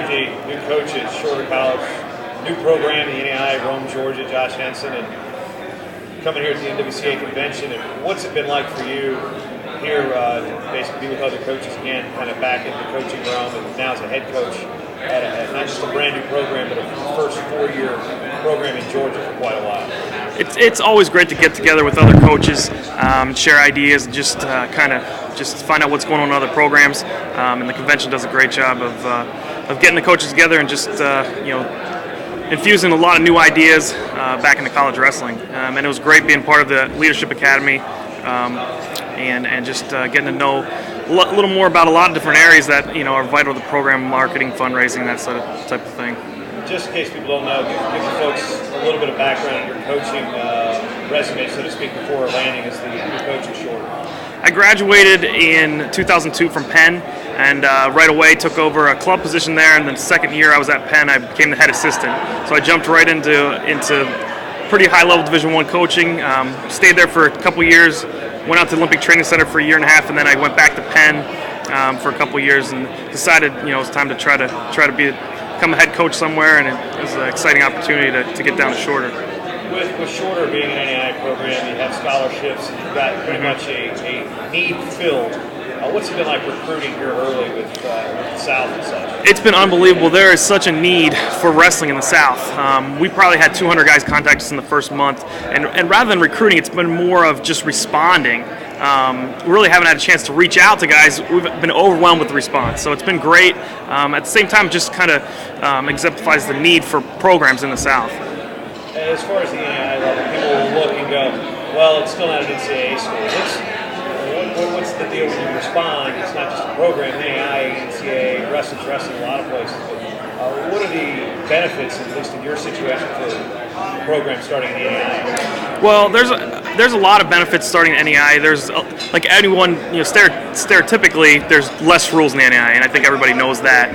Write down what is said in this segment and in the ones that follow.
the new coach at Shorter College, new program, the NAI, Rome, Georgia, Josh Henson, and coming here at the NWCA convention. And what's it been like for you here to basically be with other coaches again, kind of back in the coaching realm, and now as a head coach at not just a brand new program, but a first 4-year program in Georgia for quite a while? It's always great to get together with other coaches, share ideas, and just kind of find out what's going on in other programs. And the convention does a great job of getting the coaches together and just infusing a lot of new ideas back into college wrestling. And it was great being part of the Leadership Academy and just getting to know a little more about a lot of different areas that are vital to the program, marketing, fundraising, that sort of type of thing. Just in case people don't know, give the folks a little bit of background on your coaching resume, so to speak, before landing as the new coach at Shorter. I graduated in 2002 from Penn, and right away took over a club position there. And then the second year I was at Penn, I became the head assistant. So I jumped right into pretty high-level Division I coaching. Stayed there for a couple years, went out to the Olympic Training Center for a year and a half, and then I went back to Penn for a couple years, and decided it was time to try to become a head coach somewhere, and it was an exciting opportunity to get down to Shorter. With Shorter being an NAI program, you have scholarships, and you've got pretty much a need filled. What's it been like recruiting here early with the South and such? It's been unbelievable. There is such a need for wrestling in the South. We probably had 200 guys contact us in the first month, and rather than recruiting, it's been more of just responding. We really haven't had a chance to reach out to guys. We've been overwhelmed with the response, so it's been great. At the same time, it just kind of exemplifies the need for programs in the South. As far as the NAI level, people will look and go, well, it's still not an NCAA school. What's the deal when you respond? It's not just a program. NAI, NCAA, wrestling's wrestling in a lot of places. But what are the benefits, at least in your situation, for the program starting in the NAI? Well, there's a lot of benefits starting in NAI. There's like anyone, stereotypically, there's less rules in the NAI, and I think everybody knows that.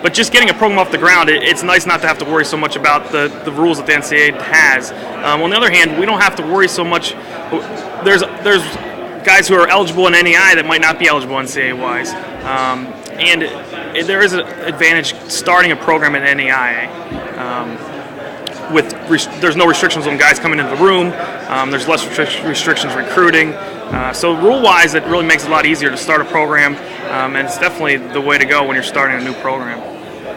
But just getting a program off the ground, it's nice not to have to worry so much about the rules that the NCAA has. On the other hand, we don't have to worry so much. There's guys who are eligible in NAI that might not be eligible NCAA-wise. And there is an advantage starting a program in NAI. There's no restrictions on guys coming into the room. There's less restrictions recruiting. So rule-wise, it really makes it a lot easier to start a program, and it's definitely the way to go when you're starting a new program.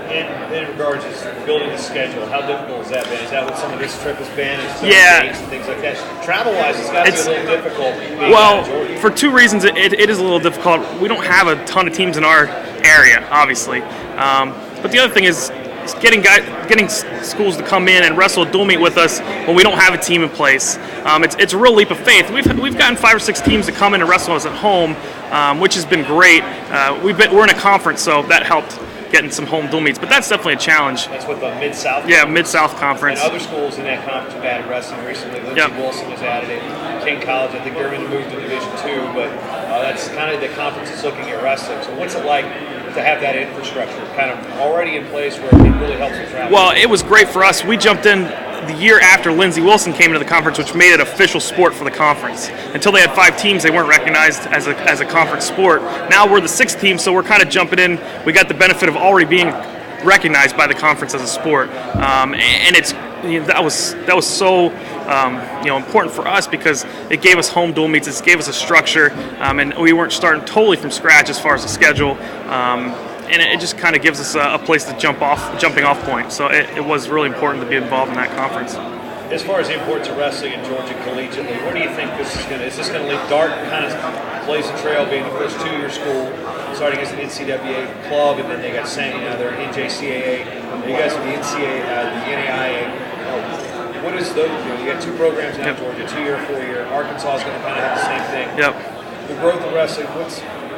And in regards to building a schedule, how difficult has that been? Is that what some of this trip has been? Yeah. Dates and things like that. Travel-wise, it's got to be a little difficult. Well, for two reasons, it is a little difficult. We don't have a ton of teams in our area, obviously. But the other thing is getting schools to come in and wrestle a dual meet with us when we don't have a team in place. It's a real leap of faith. We've gotten 5 or 6 teams to come in and wrestle us at home, which has been great. We're in a conference, so that helped getting some home dual meets, but that's definitely a challenge. That's what the Mid-South. Yeah, Mid-South Conference. And other schools in that conference have added wrestling recently. Lindsey Wilson has added it. King College, I think they're going to move to Division II, but that's kind of the conference that's looking at wrestling. So what's it like to have that infrastructure kind of already in place where it really helps with travel? Well, it was great for us. We jumped in the year after Lindsey Wilson came into the conference, which made it official sport for the conference. Until they had 5 teams, they weren't recognized as a conference sport. Now we're the 6th team, so we're kind of jumping in. We got the benefit of already being recognized by the conference as a sport, and it's that was so important for us because it gave us home dual meets, it gave us a structure, and we weren't starting totally from scratch as far as the schedule. And it just kind of gives us a place to jumping off point. So it was really important to be involved in that conference. As far as the importance of wrestling in Georgia collegiately, where do you think this is going to? Is this going to leave Dart kind of plays the trail, being the first 2-year school, starting as an NCAA club, and then they got saying they're NJCAA. You guys are the NCAA, the NAIA. What is those? You got 2 programs now in Georgia, 2-year, 4-year. Arkansas is going to kind of have the same thing. Yep. The growth of wrestling.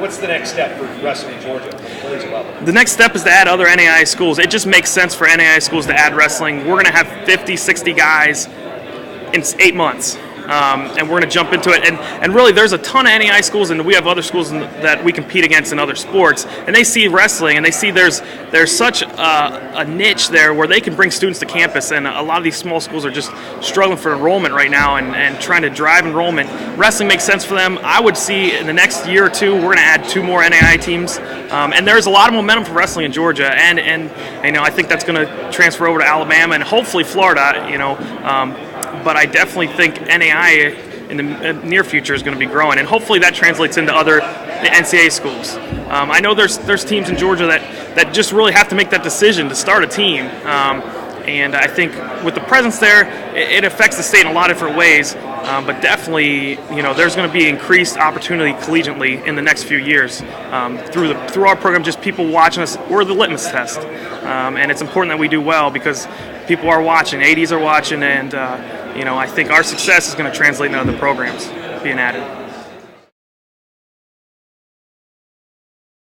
What's the next step for wrestling in Georgia at the collegiate level? The next step is to add other NAIA schools. It just makes sense for NAIA schools to add wrestling. We're going to have 50, 60 guys in 8 months. and we're going to jump into it. And really, there's a ton of NAI schools, and we have other schools that we compete against in other sports, and they see wrestling, and they see there's such a niche there where they can bring students to campus, and a lot of these small schools are just struggling for enrollment right now and trying to drive enrollment. Wrestling makes sense for them. I would see in the next year or two, we're going to add 2 more NAI teams, and there's a lot of momentum for wrestling in Georgia, and I think that's going to transfer over to Alabama and hopefully Florida, but I definitely think NAI in the near future is going to be growing, and hopefully that translates into other NCAA schools. I know there's teams in Georgia that just really have to make that decision to start a team, and I think with the presence there, it affects the state in a lot of different ways. But definitely, there's going to be increased opportunity collegiately in the next few years through our program. Just people watching us, we're the litmus test, and it's important that we do well because people are watching, ADs are watching, and I think our success is going to translate into other programs being added.